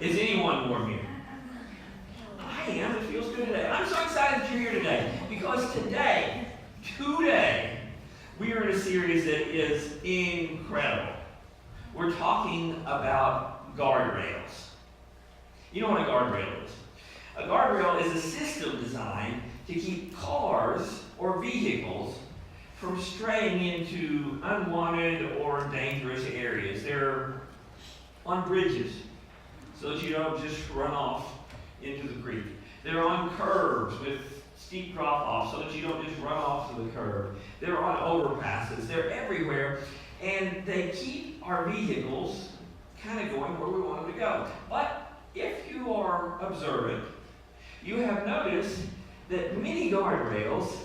Is anyone warm here? I am. It feels good today. I'm so excited that you're here today because today, we are in a series that is incredible. We're talking about guardrails. You know what a guardrail is? A guardrail is a system designed to keep cars or vehicles from straying into unwanted or dangerous areas. They're on bridges so that you don't just run off into the creek. They're on curbs with steep drop-offs so that you don't just run off to the curb. They're on overpasses. They're everywhere, and they keep our vehicles kind of going where we want them to go. But if you are observant, you have noticed that many guardrails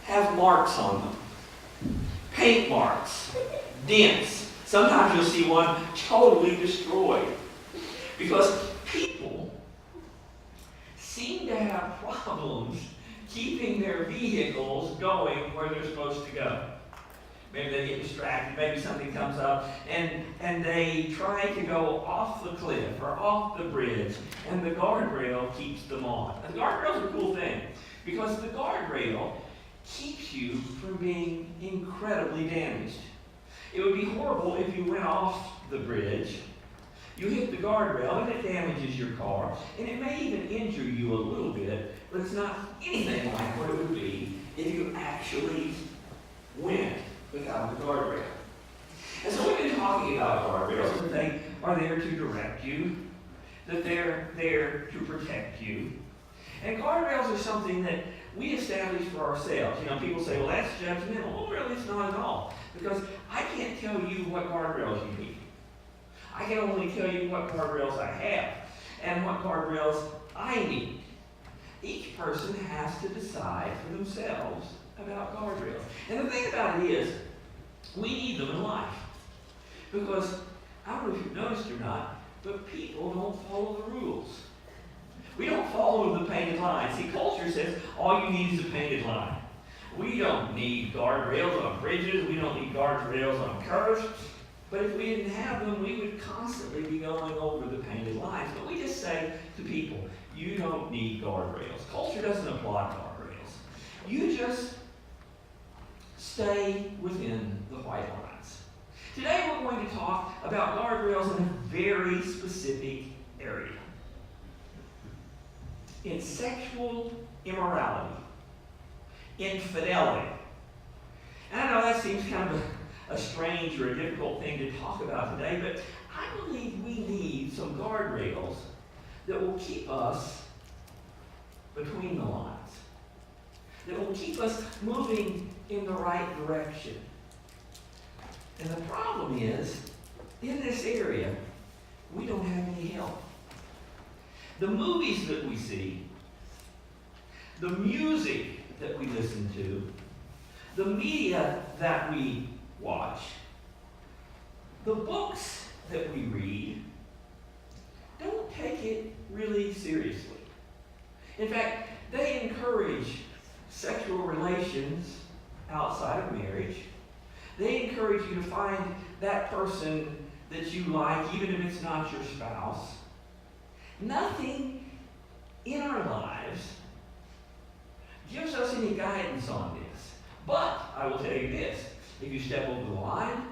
have marks on them. Paint marks, dents. Sometimes you'll see one totally destroyed. Because people seem to have problems keeping their vehicles going where they're supposed to go. Maybe they get distracted, maybe something comes up, and they try to go off the cliff or off the bridge, and the guardrail keeps them on. And the guardrail's a cool thing, because the guardrail keeps you from being incredibly damaged. It would be horrible if you went off the bridge, you hit the guardrail, and it damages your car, and it may even injure you a little bit, but it's not anything like what it would be if you actually went without the guardrail. And so we've been talking about guardrails, that they are there to direct you, that they're there to protect you. And guardrails are something that we establish for ourselves. You know, people say, well, that's judgmental. Well, really, it's not at all. Because I can't tell you what guardrails you need. I can only tell you what guardrails I have and what guardrails I need. Each person has to decide for themselves about guardrails. And the thing about it is, we need them in life. Because, I don't know if you've noticed or not, but people don't follow the rules. We don't follow the painted line. See, culture says all you need is a painted line. We don't need guardrails on bridges. We don't need guardrails on curves. But if we didn't have them, we would constantly be going over the painted lines. But we just say to people, you don't need guardrails. Culture doesn't apply guardrails. You just stay within the white lines. Today we're going to talk about guardrails in a very specific area. In sexual immorality, infidelity. And I know that seems kind of a strange or a difficult thing to talk about today, but I believe we need some guardrails that will keep us between the lines, that will keep us moving in the right direction. And the problem is, in this area, we don't have any help. The movies that we see, the music that we listen to, the media that we watch, the books that we read, don't take it really seriously. In fact, they encourage sexual relations outside of marriage. They encourage you to find that person that you like, even if it's not your spouse. Nothing in our lives gives us any guidance on this. But I will tell you this, if you step over the line,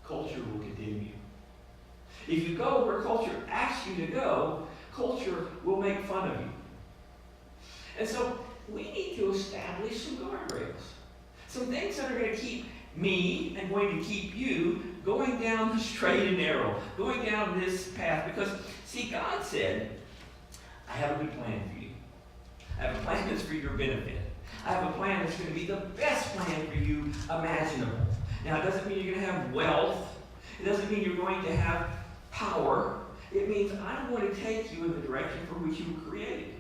culture will condemn you. If you go where culture asks you to go, culture will make fun of you. And so we need to establish some guardrails. Some things that are going to keep me and going to keep you going down the straight and narrow, going down this path. Because, see, God said, I have a good plan for you. I have a plan that's for your benefit. I have a plan that's going to be the best plan for you imaginable. Now, it doesn't mean you're going to have wealth. It doesn't mean you're going to have power. It means I'm going to take you in the direction for which you were created.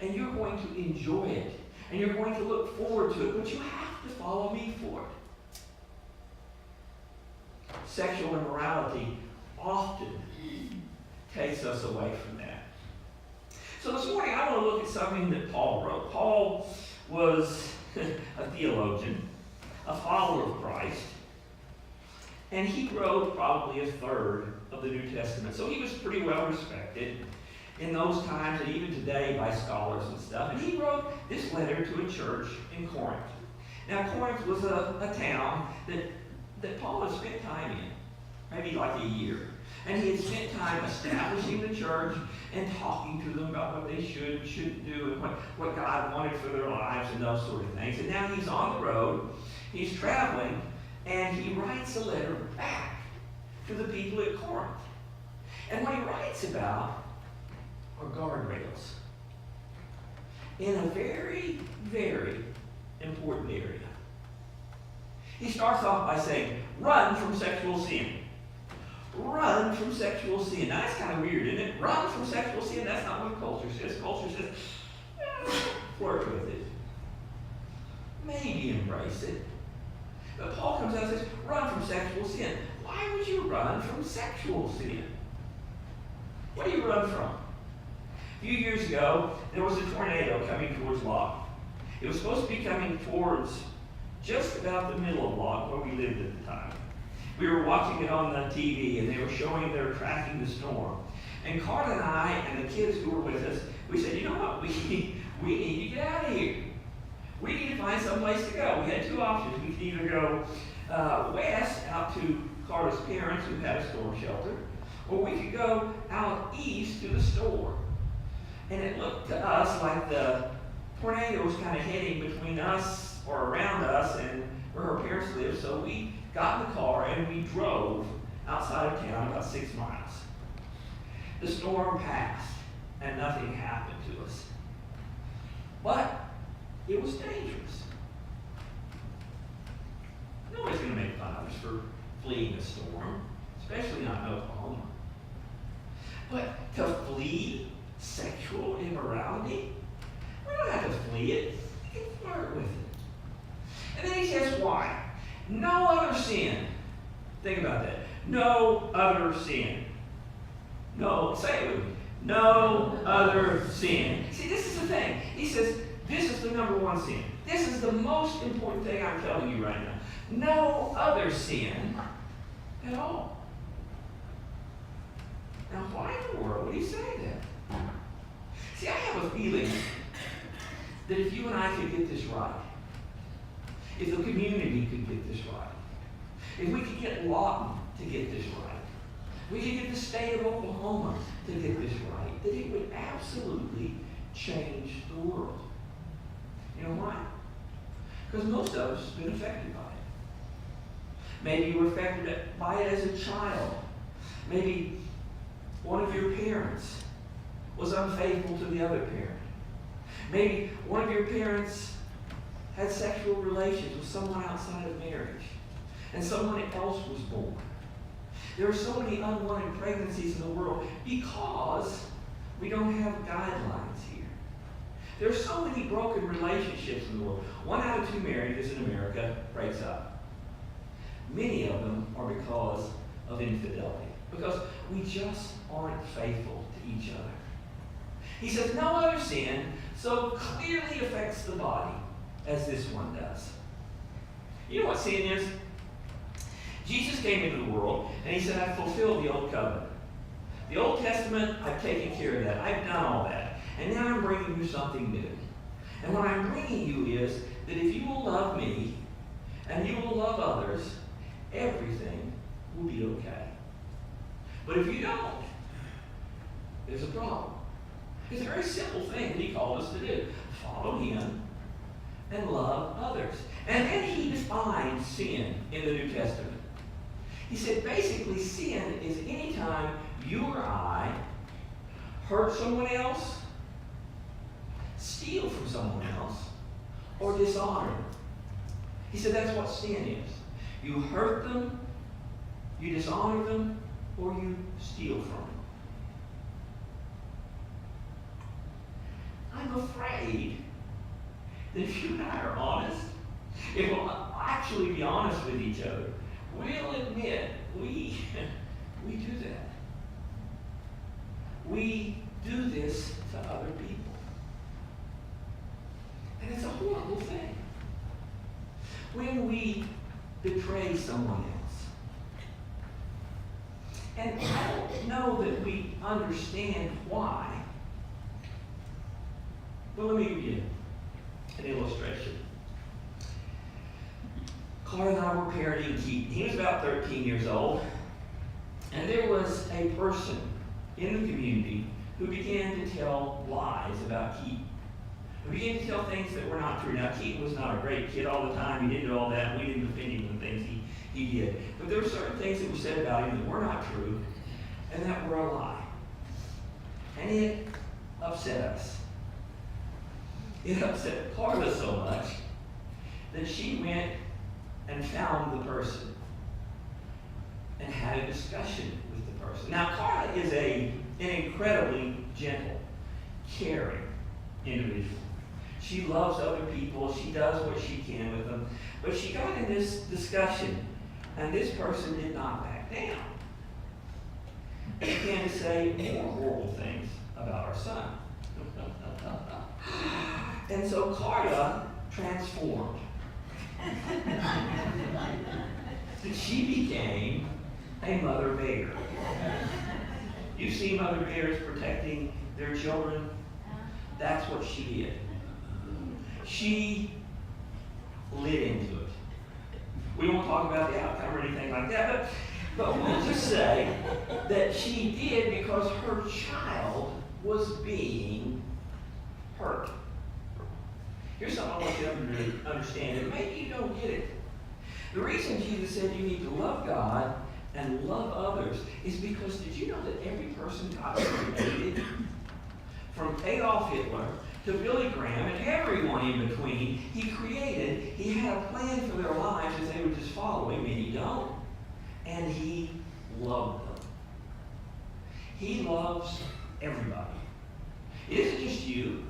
And you're going to enjoy it. And you're going to look forward to it. But you have to follow me for it. Sexual immorality often takes us away from that. So this morning I want to look at something that Paul wrote. Paul was a theologian, a follower of Christ, and he wrote probably a third of the New Testament. So he was pretty well respected in those times and even today by scholars and stuff. And he wrote this letter to a church in Corinth. Now, Corinth was a town that Paul had spent time in, maybe like a year. And he had spent time establishing the church and talking to them about what they should and shouldn't do and what God wanted for their lives and those sort of things. And now he's on the road, he's traveling, and he writes a letter back to the people at Corinth. And what he writes about are guardrails in a very, very important area. He starts off by saying, run from sexual sin. Run from sexual sin. Now, that's kind of weird, isn't it? Run from sexual sin. That's not what culture says. Culture says, flirt with it. Maybe embrace it. But Paul comes out and says, run from sexual sin. Why would you run from sexual sin? What do you run from? A few years ago, there was a tornado coming towards Locke. It was supposed to be coming towards just about the middle of Locke, where we lived at the time. We were watching it on the TV, and they were showing they were tracking the storm. And Carl and I and the kids who were with us, we said, you know what, we need to get out of here. We need to find some place to go. We had two options. We could either go west out to Carla's parents who had a storm shelter, or we could go out east to the store. And it looked to us like the tornado was kind of heading between us or around us and where her parents lived, so we got in the car and we drove outside of town about 6 miles. The storm passed and nothing happened to us. But it was dangerous. Nobody's going to make fun of us for fleeing a storm, especially not in Oklahoma. But to flee sexual immorality, we don't have to flee it. We can flirt with it. And then he says, why? No other sin. Think about that. No other sin. No, say it with me. No other sin. See, this is the thing. He says, this is the number one sin. This is the most important thing I'm telling you right now. No other sin at all. Now, why in the world would he say that? See, I have a feeling that if you and I could get this right, if the community could get this right, if we could get Lawton to get this right, we could get the state of Oklahoma to get this right, that it would absolutely change the world. You know why? Because most of us have been affected by it. Maybe you were affected by it as a child. Maybe one of your parents was unfaithful to the other parent. Maybe one of your parents had sexual relations with someone outside of marriage, and someone else was born. There are so many unwanted pregnancies in the world because we don't have guidelines here. There are so many broken relationships in the world. 1 out of 2 marriages in America breaks up. Many of them are because of infidelity, because we just aren't faithful to each other. He says no other sin so clearly affects the body as this one does. You know what sin is? Jesus came into the world and he said, I've fulfilled the old covenant. The Old Testament, I've taken care of that. I've done all that. And now I'm bringing you something new. And what I'm bringing you is that if you will love me and you will love others, everything will be okay. But if you don't, there's a problem. It's a very simple thing that he called us to do. Follow him and love others. And then he defined sin in the New Testament. He said basically sin is any time you or I hurt someone else, steal from someone else, or dishonor them. He said that's what sin is. You hurt them, you dishonor them, or you steal from them. I'm afraid that if you and I are honest, if we'll actually be honest with each other, we'll admit we do that. We do this to other people. And it's a horrible thing. When we betray someone else. And I that we understand why. But let me give you an illustration. Carla and I were parenting Keaton. He was about 13 years old, and there was a person in the community who began to tell lies about Keaton. Who began to tell things that were not true. Now, Keaton was not a great kid all the time. He didn't do all that, and we didn't defend him in things he did. But there were certain things that were said about him that were not true, and that were a lie. And it upset us. It upset Carla so much that she went and found the person and had a discussion with the person. Now, Carla is an incredibly gentle, caring individual. She loves other people. She does what she can with them. But she got in this discussion, and this person did not back down. They began to say more horrible things about our son. And so Carla transformed. She became a mother bear. You see mother bears protecting their children? That's what she did. She lit into it. We won't talk about the outcome or anything like that, but we'll just say that she did because her child was being hurt. Here's something I want you to understand, and maybe you don't get it. The reason Jesus said you need to love God and love others is because did you know that every person God created, from Adolf Hitler to Billy Graham and everyone in between, he created, he had a plan for their lives as they would just follow him, and he don't. And he loved them. He loves everybody. It isn't just you.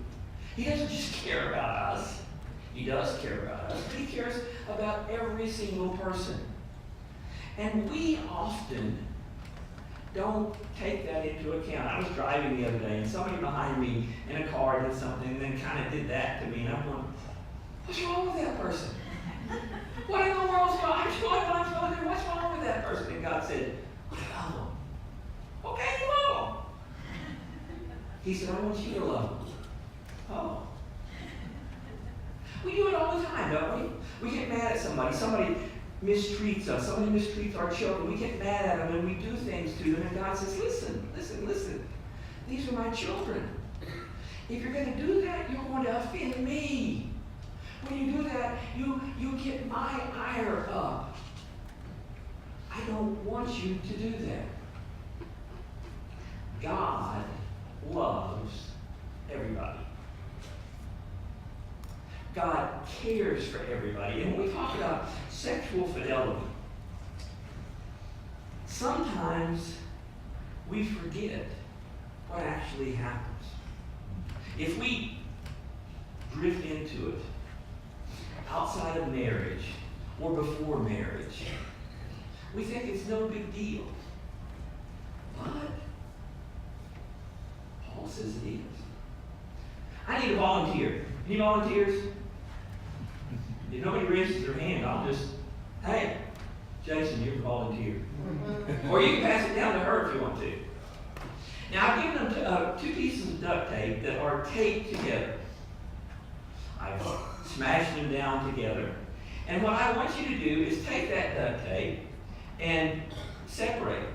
He doesn't just care about us. He does care about us, but he cares about every single person. And we often don't take that into account. I was driving the other day, and somebody behind me in a car did something and then kind of did that to me, and I'm going, what's wrong with that person? What in the world's wrong? What's wrong with that person? And God said, I love them. Okay, you love them. He said, I want you to love them. Oh. We do it all the time, don't we? We get mad at somebody. Somebody mistreats us. Somebody mistreats our children. We get mad at them and we do things to them. And God says, listen. These are my children. If you're going to do that, you're going to offend me. When you do that, you get my ire up. I don't want you to do that. God loves everybody. God cares for everybody. And when we talk about sexual fidelity, sometimes we forget what actually happens. If we drift into it outside of marriage or before marriage, we think it's no big deal. But Paul says it is. I need a volunteer. Any volunteers? If nobody raises their hand, I'll just, hey, Jason, you're a volunteer. Or you can pass it down to her if you want to. Now, I've given them 2 pieces of duct tape that are taped together. I've smashed them down together. And what I want you to do is take that duct tape and separate it.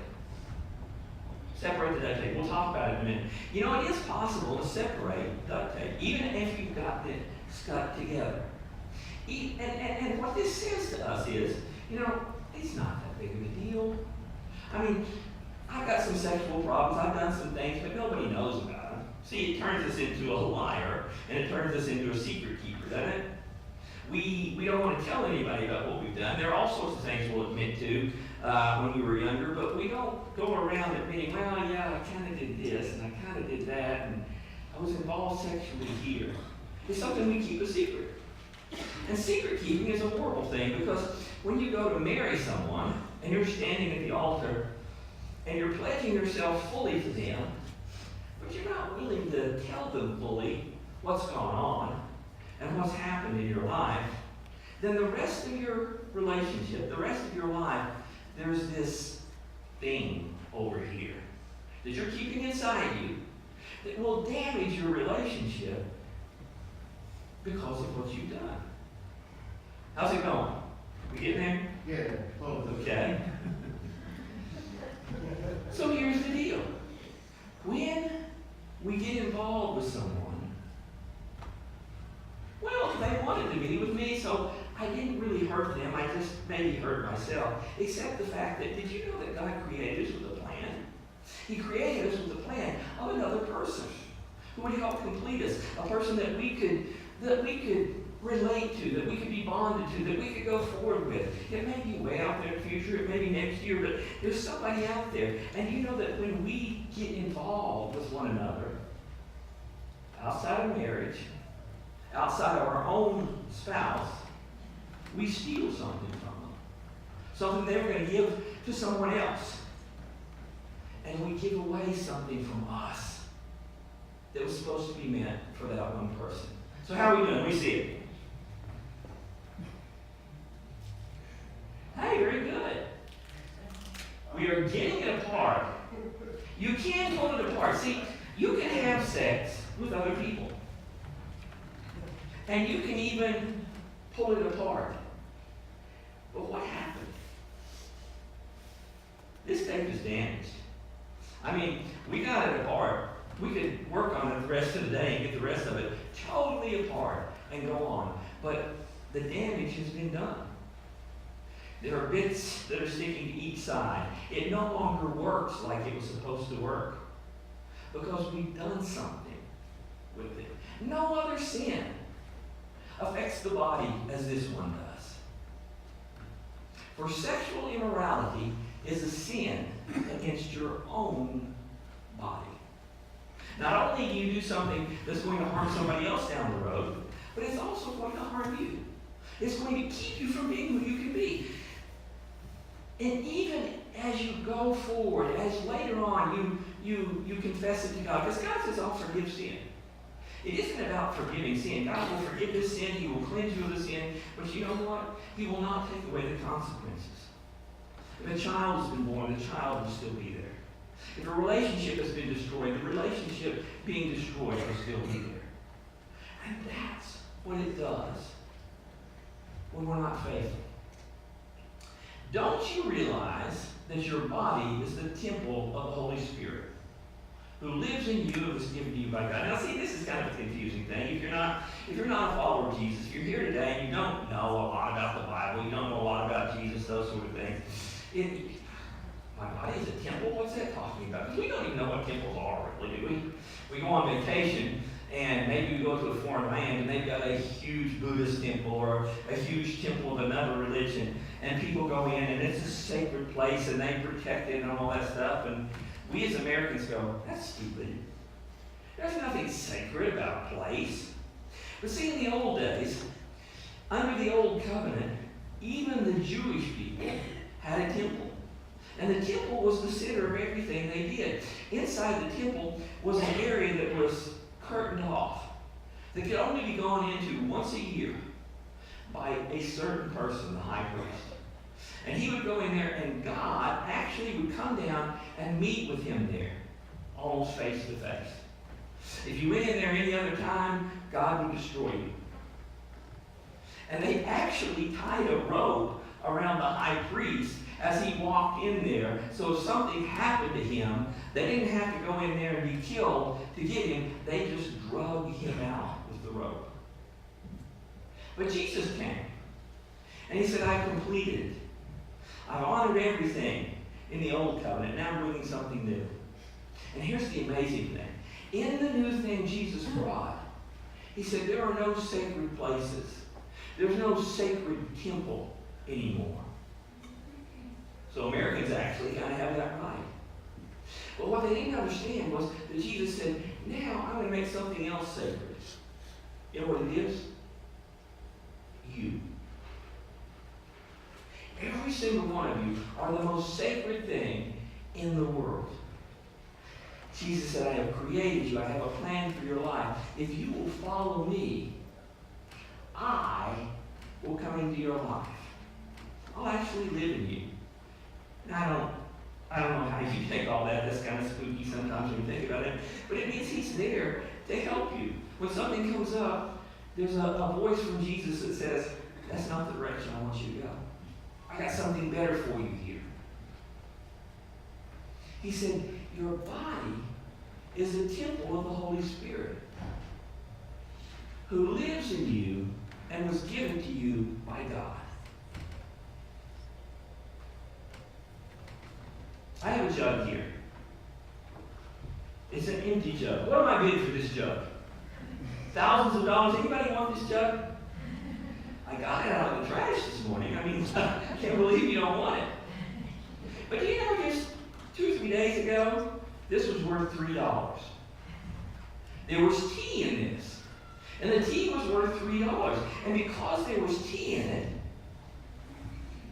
Separate the duct tape. We'll talk about it in a minute. You know, it is possible to separate duct tape, even if you've got it stuck together. And what this says to us is, you know, it's not that big of a deal. I mean, I've got some sexual problems. I've done some things, but nobody knows about them. See, it turns us into a liar, and it turns us into a secret keeper, doesn't it? We don't want to tell anybody about what we've done. There are all sorts of things we'll admit to when we were younger, but we don't go around admitting, well, yeah, I kind of did this, and I kind of did that, and I was involved sexually here. It's something we keep a secret. And secret keeping is a horrible thing, because when you go to marry someone, and you're standing at the altar, and you're pledging yourself fully to them, but you're not willing to tell them fully what's gone on and what's happened in your life, then the rest of your relationship, the rest of your life, there's this thing over here. that you're keeping inside you that will damage your relationship because of what you've done. How's it going? We getting there? Yeah, close. Okay. So here's the deal. When we get involved with someone, well, they wanted to be with me, so I didn't really hurt them. I just maybe hurt myself. Except the fact that, did you know that God created us with a plan? He created us with a plan of another person who would help complete us, a person that we could relate to, that we could be bonded to, that we could go forward with. It may be way out there in the future, it may be next year, but there's somebody out there. And you know that when we get involved with one another, outside of marriage, outside of our own spouse, we steal something from them. Something they were going to give to someone else. And we give away something from us that was supposed to be meant for that one person. So how are we doing? We see it. Hey, very good. We are getting it apart. You can pull it apart. See, you can have sex with other people. And you can even pull it apart. But what happened? This tape is damaged. I mean, we got it apart. We could work on it the rest of the day and get the rest of it totally apart and go on. But the damage has been done. There are bits that are sticking to each side. It no longer works like it was supposed to work because we've done something with it. No other sin affects the body as this one does. For sexual immorality is a sin against your own body. Not only do you do something that's going to harm somebody else down the road, but it's also going to harm you. It's going to keep you from being who you can be. And even as you go forward, as later on you confess it to God, because God says, I'll forgive sin. It isn't about forgiving sin. God will forgive this sin. He will cleanse you of the sin. But you know what? He will not take away the consequences. If a child has been born, the child will still be there. If a relationship has been destroyed, the relationship being destroyed will still be there. And that's what it does when we're not faithful. Don't you realize that your body is the temple of the Holy Spirit, who lives in you and was given to you by God? Now, see, this is kind of a confusing thing. If you're not a follower of Jesus, if you're here today and you don't know a lot about the Bible, you don't know a lot about Jesus, those sort of things, my body is a temple? What's that talking about? Because we don't even know what temples are, really, do we? We go on vacation, and maybe we go to a foreign land, and they've got a huge Buddhist temple or a huge temple of another religion, and people go in, and it's a sacred place, and they protect it and all that stuff, and we as Americans go, that's stupid. There's nothing sacred about a place. But see, in the old days, under the old covenant, even the Jewish people had a temple. And the temple was the center of everything they did. Inside the temple was an area that was curtained off, that could only be gone into once a year by a certain person, the high priest. And he would go in there, and God actually would come down and meet with him there, almost face to face. If you went in there any other time, God would destroy you. And they actually tied a rope around the high priest as he walked in there, so if something happened to him, they didn't have to go in there and be killed to get him. They just drug him out with the rope. But Jesus came, and he said, I've completed it. I've honored everything in the old covenant. Now I'm bringing something new. And here's the amazing thing. In the new thing Jesus brought, he said there are no sacred places. There's no sacred temple anymore. So Americans actually kind of have that right. But what they didn't understand was that Jesus said, now I'm going to make something else sacred. You know what it is? You. Every single one of you are the most sacred thing in the world. Jesus said, I have created you. I have a plan for your life. If you will follow me, I will come into your life. I'll actually live in you. And I don't I don't know how you take all that. That's kind of spooky sometimes when you think about it. But it means he's there to help you. When something comes up, there's a voice from Jesus that says, that's not the direction I want you to go. I got something better for you here. He said, your body is a temple of the Holy Spirit who lives in you and was given to you by God. I have a jug here. It's an empty jug. What am I bidding for this jug? Thousands of dollars. Anybody want this jug? I got it out of the trash this morning. I mean, I can't believe you don't want it. But you know, just 2 or 3 days ago, this was worth $3. There was tea in this. And the tea was worth $3. And because there was tea in it,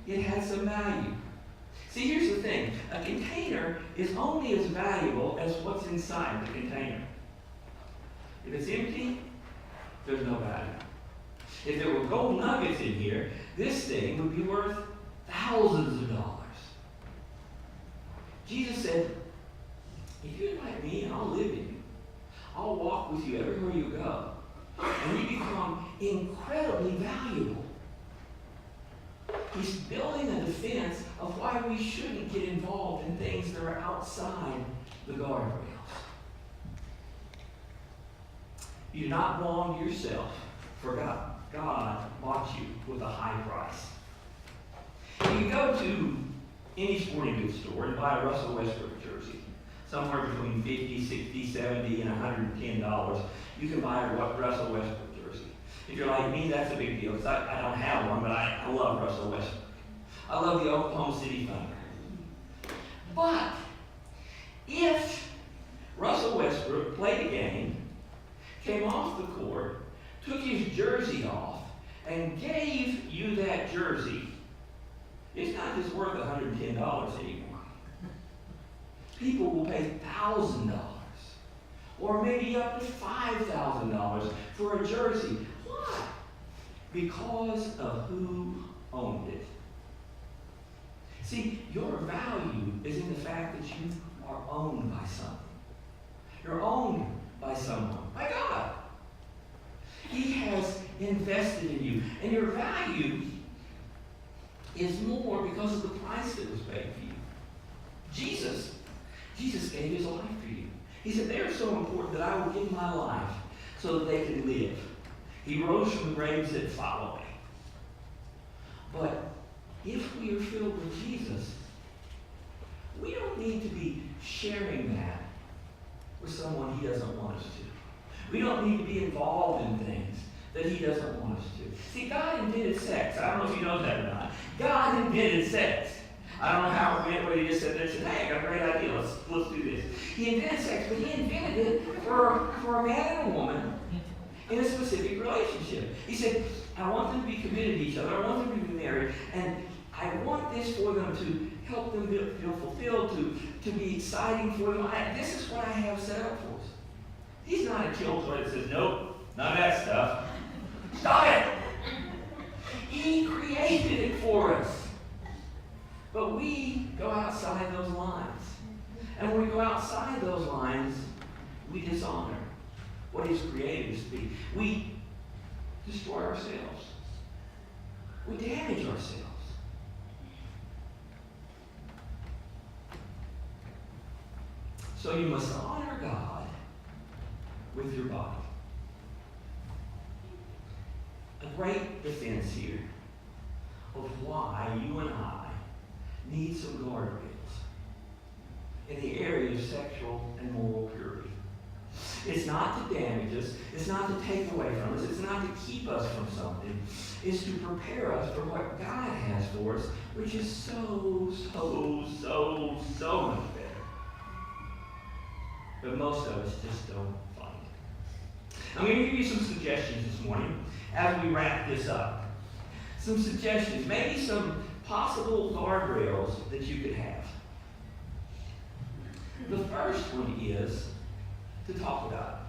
it had some value. See, here's the thing. A container is only as valuable as what's inside the container. If it's empty, there's no value. If there were gold nuggets in here, this thing would be worth thousands of dollars. Jesus said, if you invite me, I'll live in you. I'll walk with you everywhere you go. And you become incredibly valuable. He's building a defense of why we shouldn't get involved in things that are outside the guardrails. You do not belong to yourself, for God bought you with a high price. You can go to any sporting goods store and buy a Russell Westbrook jersey, somewhere between $50, $60, $70, and $110. You can buy a Russell Westbrook jersey. If you're like me, that's a big deal, because I don't have one, but I love Russell Westbrook. I love the Oklahoma City Thunder. But if Russell Westbrook played a game, came off the court, took his jersey off, and gave you that jersey, it's not just worth $110 anymore. People will pay $1,000 or maybe up to $5,000 for a jersey. Why? Because of who owned it. See, your value is in the fact that you are owned by something. You're owned by someone, by God. He has invested in you. And your value is more because of the price that was paid for you. Jesus gave his life for you. He said, they are so important that I will give my life so that they can live. He rose from the graves that follow me. But if we are filled with Jesus, we don't need to be sharing that with someone he doesn't want us to. We don't need to be involved in things that he doesn't want us to. See, God invented sex. I don't know if you know that or not. God invented sex. I don't know how it went, but he just said, hey, I got a great idea. Let's do this. He invented sex, but he invented it for a man and a woman in a specific relationship. He said, I want them to be committed to each other. I want them to be married. And I want this for them to help them feel fulfilled, to be exciting for them. This is what I have set up for us. He's not a killjoy that says, nope, none of that stuff. Stop it! He created it for us. But we go outside those lines. And when we go outside those lines, we dishonor what he's created us to be. We destroy ourselves. We damage ourselves. So you must honor God with your body. A great defense here of why you and I need some guardrails in the area of sexual and moral purity. It's not to damage us. It's not to take away from us. It's not to keep us from something. It's to prepare us for what God has for us, which is so much better. But most of us just don't find it. I'm going to give you some suggestions this morning as we wrap this up. Some suggestions, maybe some possible guardrails that you could have. The first one is to talk about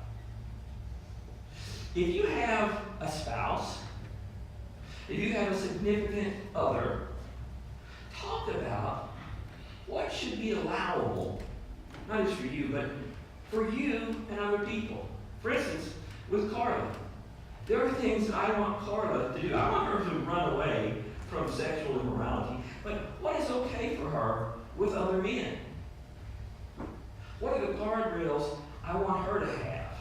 it. If you have a spouse, if you have a significant other, talk about what should be allowable, not just for you, but for you and other people. For instance, with Carla, there are things that I want Carla to do. I want her to run away from sexual immorality, but what is okay for her with other men? What are the guardrails I want her to have?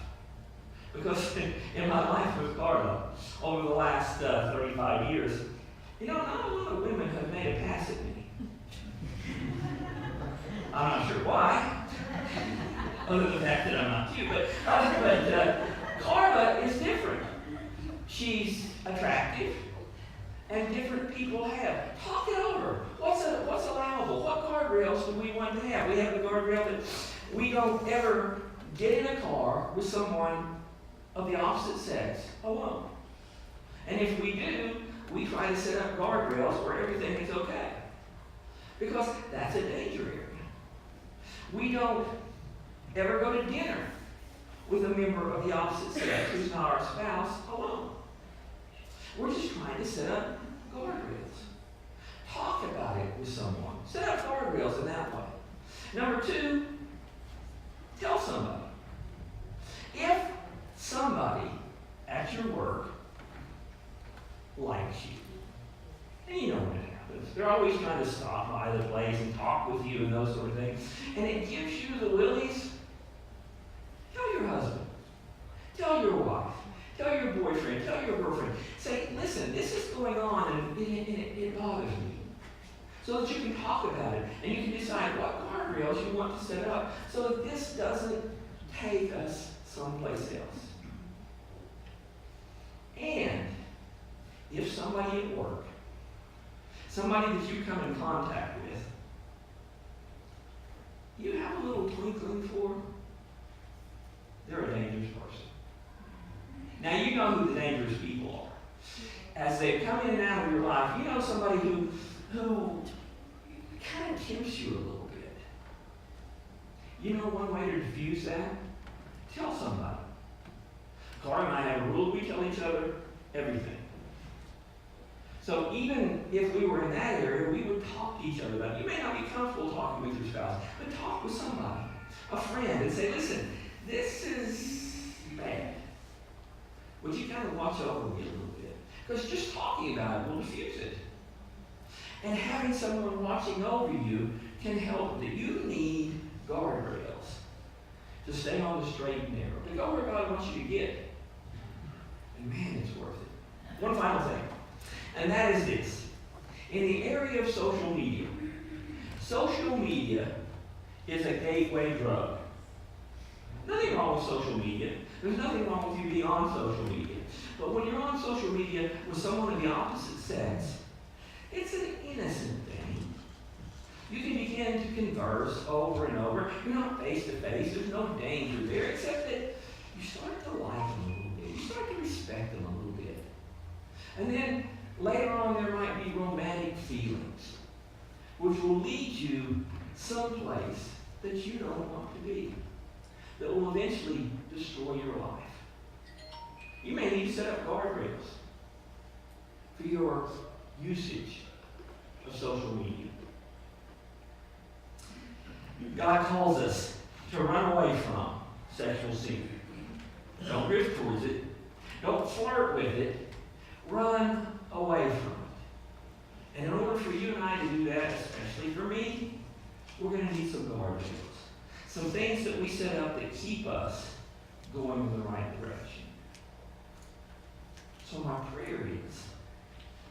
Because in my life with Carla, over the last 35 years, not a lot of women have made a pass at me. I'm not sure why, other than the fact that I'm not cute, but Carla is different. She's attractive, and different people have. Talk it over. What's allowable? What guardrails do we want to have? We have the guardrail that we don't ever get in a car with someone of the opposite sex alone. And if we do, we try to set up guardrails where everything is okay. Because that's a danger area. We don't ever go to dinner with a member of the opposite sex who's not our spouse alone. We're just trying to set up guardrails. Talk about it with someone. Set up guardrails in that way. Number 2, tell somebody. If somebody at your work likes you, and you know when it happens, they're always trying to stop by the place and talk with you and those sort of things, and it gives you the willies, tell your husband, tell your wife, tell your boyfriend, tell your girlfriend. Say, listen, this is going on and it bothers me. So that you can talk about it and you can decide what guardrails you want to set up so that this doesn't take us someplace else. And if somebody at work, somebody that you come in contact with, you have a little twinkling for, they're a dangerous person. Now you know who the dangerous people are. As they come in and out of your life, you know somebody who kind of tempts you a little bit. You know one way to diffuse that? Tell somebody. Carla and I have a rule. We tell each other everything. So even if we were in that area, we would talk to each other about it. You may not be comfortable talking with your spouse, but talk with somebody, a friend, and say, listen, this is bad. Would you kind of watch over me a little bit? Because just talking about it will diffuse it. And having someone watching over you can help. That you need guardrails to stay on the straight and narrow, to go where God wants you to get. And man, it's worth it. One final thing, and that is this. In the area of social media is a gateway drug. Nothing wrong with social media. There's nothing wrong with you being on social media. But when you're on social media with someone of the opposite sex, it's an innocent thing. You can begin to converse over and over. You're not face to face. There's no danger there, except that you start to like them a little bit. You start to respect them a little bit. And then later on there might be romantic feelings, which will lead you someplace that you don't want to be, that will eventually destroy your life. You may need to set up guardrails for your usage of social media. God calls us to run away from sexual sin. Don't drift towards it. Don't flirt with it. Run away from it. And in order for you and I to do that, especially for me, we're going to need some guardrails. Some things that we set up that keep us going in the right direction. So my prayer is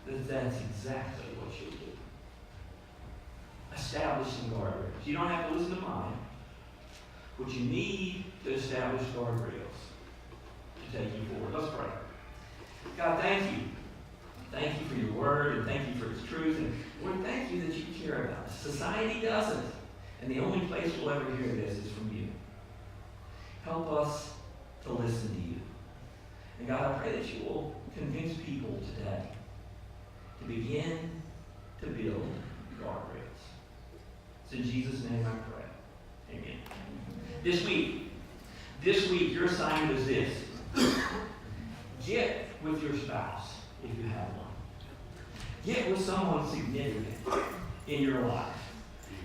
that that's exactly what you'll do. Establish some guardrails. You don't have to listen to mine, but you need to establish guardrails to take you forward. Let's pray. God, thank you. Thank you for your word, and thank you for its truth. And Lord, thank you that you care about us. Society doesn't. And the only place we'll ever hear this is from you. Help us to listen to you. And God, I pray that you will convince people today to begin to build guardrails. It's in Jesus' name I pray. Amen. This week, your assignment is this. Get with your spouse, if you have one. Get with someone significant in your life.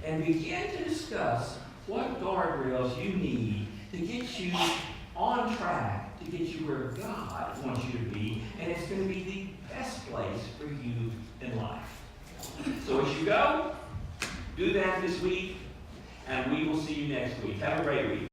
and begin to discuss what guardrails you need to get you on track, to get you where God wants you to be, and it's going to be the best place for you in life. So as you go, do that this week, and we will see you next week. Have a great week.